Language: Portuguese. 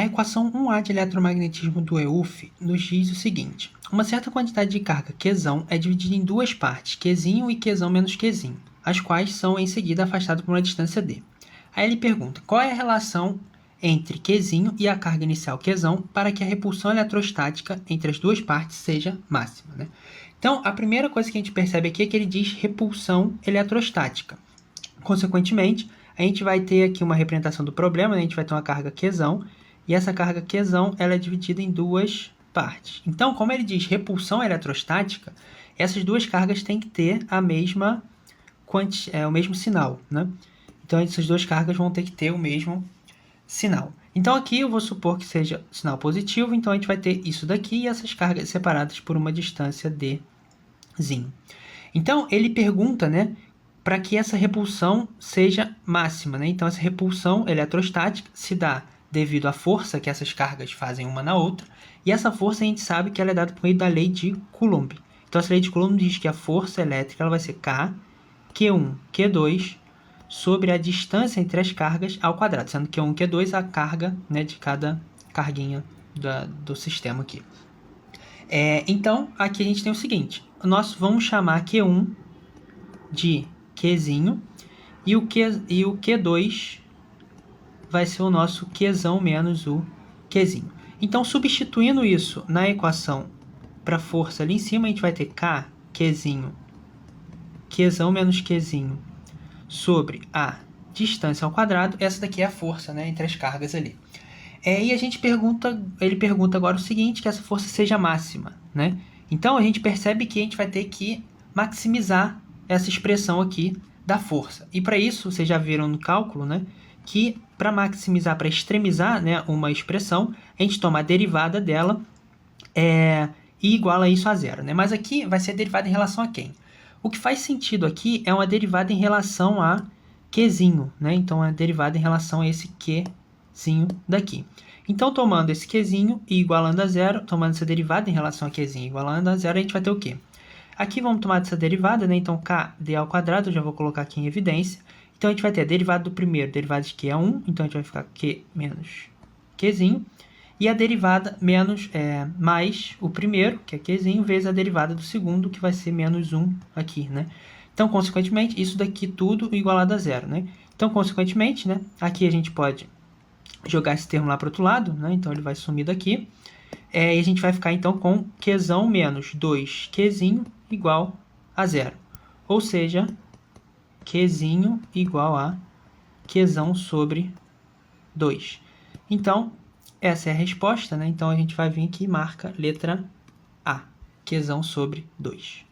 A equação 1A de eletromagnetismo do EUF nos diz o seguinte: uma certa quantidade de carga Qzão é dividida em duas partes, Qzinho e Qzão menos Qzinho, as quais são em seguida afastadas por uma distância d. Aí ele pergunta qual é a relação entre Qzinho e a carga inicial Qzão para que a repulsão eletrostática entre as duas partes seja máxima, né? Então, a primeira coisa que a gente percebe aqui é que ele diz repulsão eletrostática. Consequentemente, a gente vai ter aqui uma representação do problema, né? A gente vai ter uma carga Qzão, e essa carga Qzão ela é dividida em duas partes. Então, como ele diz repulsão eletrostática, essas duas cargas têm que ter a mesma o mesmo sinal, né? Então, essas duas cargas vão ter que ter o mesmo sinal. Então, aqui eu vou supor que seja sinal positivo, então a gente vai ter isso daqui e essas cargas separadas por uma distância dzinho. Então, ele pergunta, né, para que essa repulsão seja máxima, né? Então, essa repulsão eletrostática se dá devido à força que essas cargas fazem uma na outra, e essa força a gente sabe que ela é dada por meio da lei de Coulomb. Então, essa lei de Coulomb diz que a força elétrica ela vai ser K, Q1, Q2, sobre a distância entre as cargas ao quadrado, sendo que Q1 e Q2 a carga, né, de cada carguinha do sistema aqui. Então, aqui a gente tem o seguinte, nós vamos chamar Q1 de Qzinho, e o Q2 vai ser o nosso Qzão menos o Qzinho. Então, substituindo isso na equação para força ali em cima, a gente vai ter K, Qzinho, Qzão menos Qzinho, sobre a distância ao quadrado. Essa daqui é a força, né, entre as cargas ali. E a gente ele pergunta agora o seguinte, que essa força seja máxima, né? Então, a gente percebe que a gente vai ter que maximizar essa expressão aqui da força. E para isso, vocês já viram no cálculo, né, que para maximizar, para extremizar, né, uma expressão, a gente toma a derivada dela e iguala isso a zero, né? Mas aqui vai ser derivada em relação a quem? O que faz sentido aqui é uma derivada em relação a Qzinho, né? Então, é derivada em relação a esse Qzinho daqui. Então, tomando esse Qzinho e igualando a zero, tomando essa derivada em relação a Qzinho e igualando a zero, a gente vai ter o quê? Aqui vamos tomar essa derivada, né? Então, Kd ao quadrado, eu já vou colocar aqui em evidência. Então, a gente vai ter a derivada do primeiro, derivada de Q é 1, então a gente vai ficar Q menos Qzinho. E a derivada mais o primeiro, que é Qzinho, vezes a derivada do segundo, que vai ser menos 1 aqui, né? Então, consequentemente, isso daqui tudo igualado a zero, né? Então, consequentemente, né, aqui a gente pode jogar esse termo lá para o outro lado, né? Então, ele vai sumir daqui. E a gente vai ficar, então, com Qzão menos 2Qzinho igual a zero. Ou seja, Qzinho igual a Qzão sobre 2. Então, essa é a resposta, né? Então, a gente vai vir aqui e marca letra A, Qzão sobre 2.